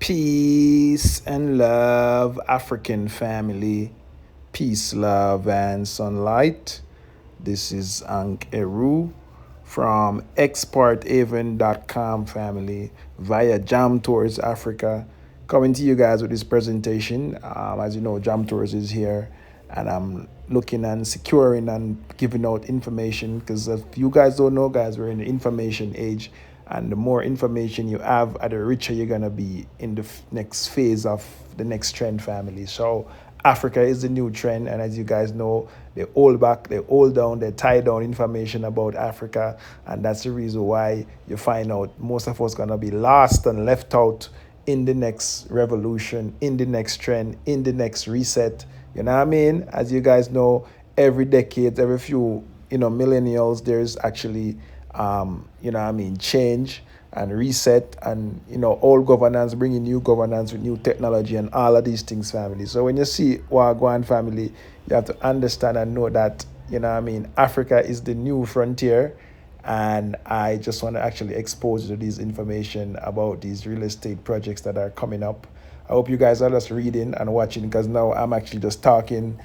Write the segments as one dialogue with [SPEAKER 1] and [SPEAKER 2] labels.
[SPEAKER 1] Peace and love, African family. Peace, love, and sunlight. This is Ankh Eru from exporthaven.com family via Jam Tours Africa. Coming to you guys with this presentation. As you know, Jam Tours is here and I'm looking and securing and giving out information because if you guys don't know, guys, we're in the information age, and the more information you have, the richer you're gonna be in the next phase of the next trend family. So Africa is the new trend, and as you guys know, they hold back, they hold down, they tie down information about Africa, and that's the reason why you find out most of us gonna be lost and left out in the next revolution, in the next trend, in the next reset. You know what I mean? As you guys know, every decade, every few millennials, there's actually change and reset, and old governance bringing new governance with new technology and all of these things family. So when you see Wagwan family, you have to understand and know that Africa is the new frontier, and I just want to actually expose you to this information about these real estate projects that are coming up. I hope you guys are just reading and watching, because now I'm actually just talking.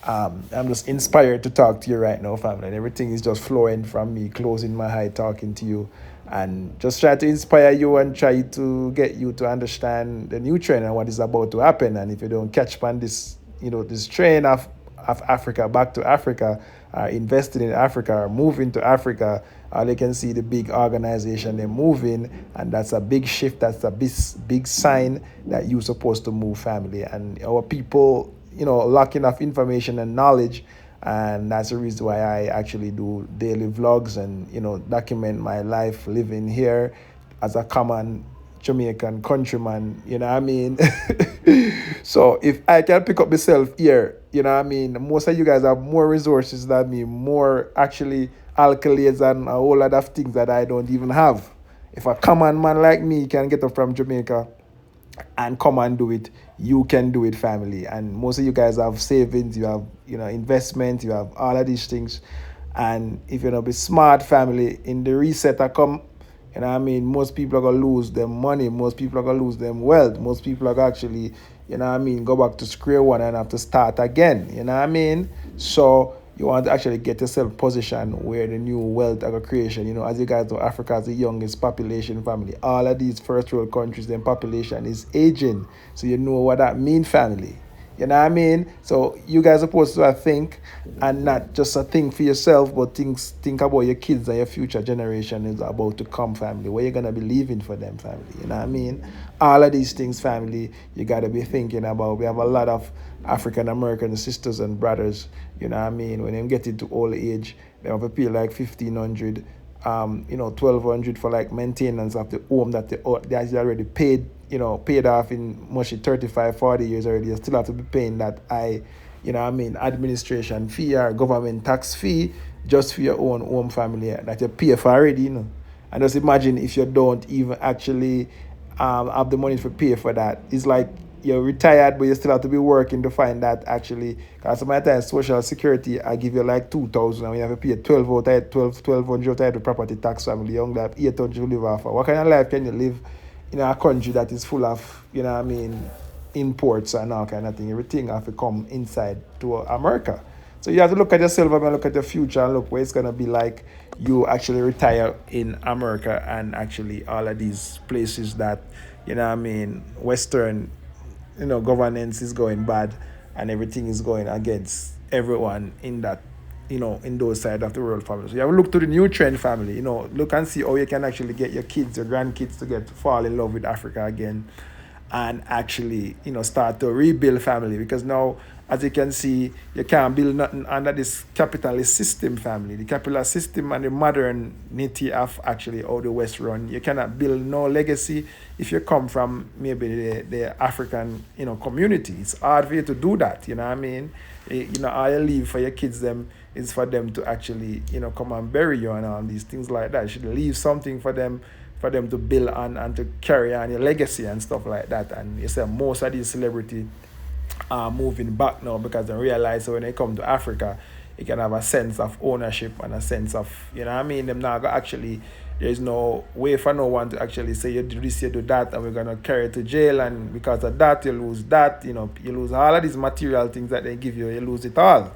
[SPEAKER 1] I'm just inspired to talk to you right now, family. And everything is just flowing from me, closing my eye, talking to you, and just try to inspire you and try to get you to understand the new trend and what is about to happen. And if you don't catch on this, this train of Africa, back to Africa, investing in Africa, or moving to Africa, they can see the big organization they're moving, and that's a big shift. That's a big sign that you're supposed to move, family. And our people, lack enough information and knowledge, and that's the reason why I actually do daily vlogs and document my life living here as a common Jamaican countryman, you know what I mean? So if I can pick up myself here, you know what I mean, most of you guys have more resources than me, more actually accolades and a whole lot of things that I don't even have. If a common man like me can get up from Jamaica and come and do it, you can do it, family. And most of you guys have savings, you have investment, you have all of these things. And if you be smart, family, in the reset that come, most people are gonna lose their money, most people are gonna lose their wealth, most people are gonna actually go back to square one and have to start again. So you want to actually get yourself positioned where the new wealth creation. As you guys know, Africa is the youngest population, family. All of these first world countries, their population is aging. So you know what that means, family. You know what I mean? So you guys are supposed to think, and not just a think for yourself, but think about your kids and your future generation is about to come, family. Where you're gonna be leaving for them, family. You know what I mean? All of these things, family, you gotta be thinking about. We have a lot of African American sisters and brothers, you know what I mean? When they get into old age, they have to pay like 1,500, 1,200 for like maintenance of the home that they actually already paid off in mostly 35, 40 years already. You still have to be paying that administration fee or government tax fee just for your own home, family, that you pay for already, And just imagine if you don't even actually have the money to pay for that. It's like you're retired, but you still have to be working to find that actually. Because sometimes Social Security, I give you like 2,000, and you have to pay 1,200 out of the property tax, family. You only have 800 to live off. What kind of life can you live in a country that is full of, imports and all kind of thing? Everything have to come inside to America. So you have to look at yourself and look at your future and look where it's going to be like you actually retire in America, and actually all of these places that, Western, governance is going bad and everything is going against everyone in that, in those sides of the world, family. So you have to look to the new trend, family. Look and see how you can actually get your kids, your grandkids to fall in love with Africa again, and actually, start to rebuild, family. Because now, as you can see, you can't build nothing under this capitalist system, family. The capitalist system and the modernity of actually how the West run. You cannot build no legacy if you come from maybe the African, community. It's hard for you to do that, you know what I mean? All you leave for your kids them is for them to actually, come and bury you and all these things like that. You should leave something for them to build on and to carry on your legacy and stuff like that. And you say most of these celebrities are moving back now because they realize when they come to Africa, you can have a sense of ownership and a sense of, them now actually There's no way for no one to actually say you do this, you do that, and we're gonna carry you to jail, and because of that you lose that. You lose all of these material things that they give you. You lose it all.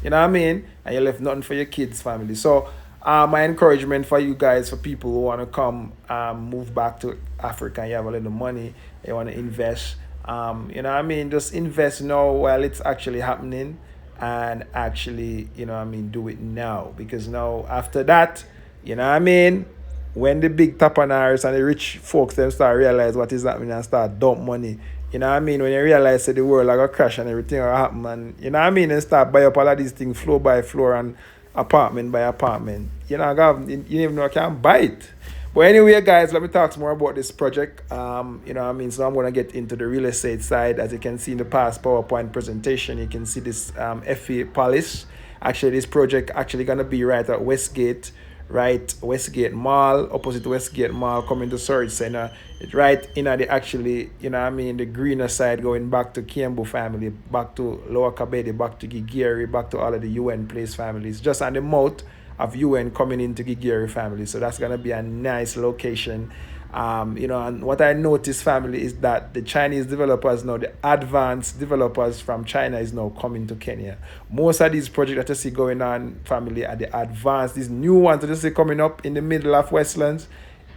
[SPEAKER 1] You know what I mean? And you left nothing for your kids' family. So, my encouragement for you guys, for people who want to come, move back to Africa, and you have a little money, you want to invest. You know what I mean? Just invest now while it's actually happening, and actually, do it now, because now after that, you know what I mean? When the big tapanars and the rich folks them start realize what is happening and start dump money, you know what I mean? When you realize that the world like a crash and everything will happen, and you know what I mean, and start buy up all of these things floor by floor and apartment by apartment. You even know I can't buy it. But anyway, guys, let me talk some more about this project. You know what I mean? So I'm gonna get into the real estate side. As you can see in the past PowerPoint presentation, you can see this Hephé Palace. Actually, this project actually gonna be right at Westgate Mall, opposite Westgate Mall, coming to Sarit Center. It's right in at the actually, you know what I mean, the greener side, going back to Kiambu family, back to Lower Kabedi, back to Gigiri, back to all of the UN place families, just on the mouth of UN coming into Gigiri family. So that's gonna be a nice location. And what I noticed, family, is that the Chinese developers now, the advanced developers from China is now coming to Kenya. Most of these projects that you see going on, family, are the advanced. These new ones that you see coming up in the middle of Westlands,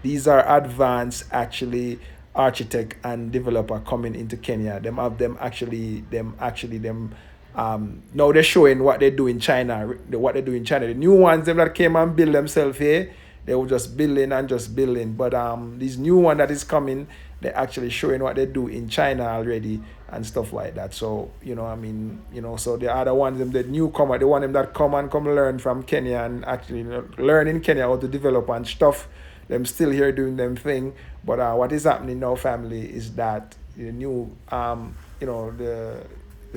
[SPEAKER 1] these are advanced, actually, architect and developer coming into Kenya. Now they're showing what they do in China, what they do in China. The new ones, them that came and build themselves here, they were just building and just building. But this new one that is coming, they're actually showing what they do in China already and stuff like that. So, so the other ones, them, the newcomer, the one them that come learn from Kenya and actually learn in Kenya how to develop and stuff, them still here doing them thing. But what is happening now, family, is that the new, the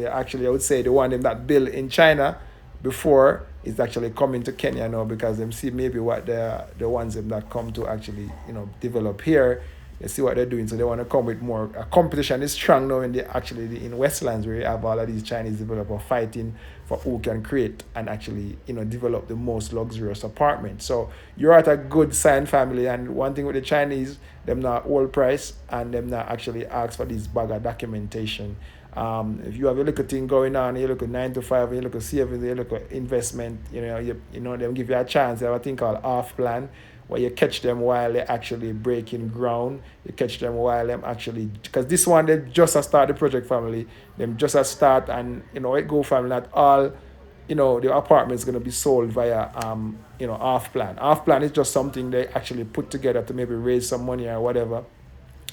[SPEAKER 1] actually, I would say, the one them that built in China before is actually coming to Kenya now, because them see maybe what the ones them that come to actually develop here, they see what they're doing, so they want to come with more. Competition is strong now in in Westlands, where you have all of these Chinese developers fighting for who can create and actually develop the most luxurious apartment. So you're at a good sign, family. And one thing with the Chinese, them not old price, and them not actually ask for this bag of documentation. If you have a little thing going on, you look at 9 to 5, you look at savings, you look at investment, them give you a chance. They have a thing called off plan, where you catch them while they're actually breaking ground. You catch them while them actually, because this one, they just a start the project, family. Them just a start, and it go, family, not all, the apartment's going to be sold via, off plan. Off plan is just something they actually put together to maybe raise some money or whatever.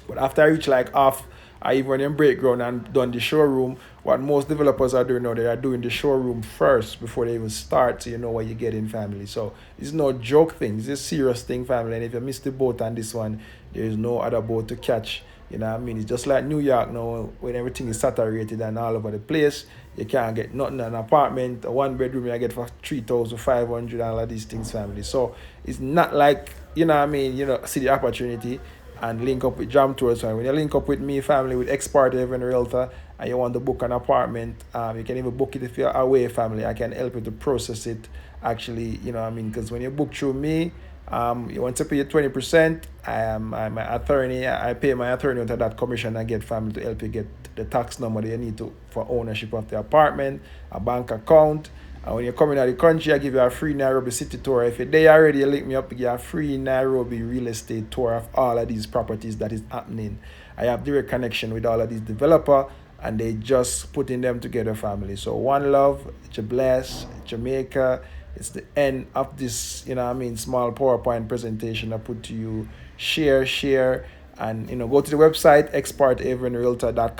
[SPEAKER 1] But after I reach like off, I even when them break ground and done the showroom, what most developers are doing now, they are doing the showroom first before they even start, so you know what you get in, family. So it's no joke thing, it's a serious thing, family. And if you miss the boat on this one, there is no other boat to catch. You know what I mean? It's just like New York now, when everything is saturated and all over the place. You can't get nothing in an apartment. A one bedroom I get for 3,500 and all of these things, family. So it's not like, see the opportunity and link up with Jam Tours. So when you link up with me, family, with Expart even Realtor, and you want to book an apartment, you can even book it if you're away, family. I can help you to process it, actually, because when you book through me, you want to pay 20%. I'm my attorney. I pay my attorney into that commission. I get, family, to help you get the tax number that you need to for ownership of the apartment, a bank account. And when you're coming out of the country, I give you a free Nairobi city tour. If you're there already, you link me up, you get a free Nairobi real estate tour of all of these properties that is happening. I have direct connection with all of these developers, and they just putting them together, family. So one love, it's a bless, Jamaica. It's the end of this, small PowerPoint presentation I put to you. Share, and go to the website, expartavonrealtor.com.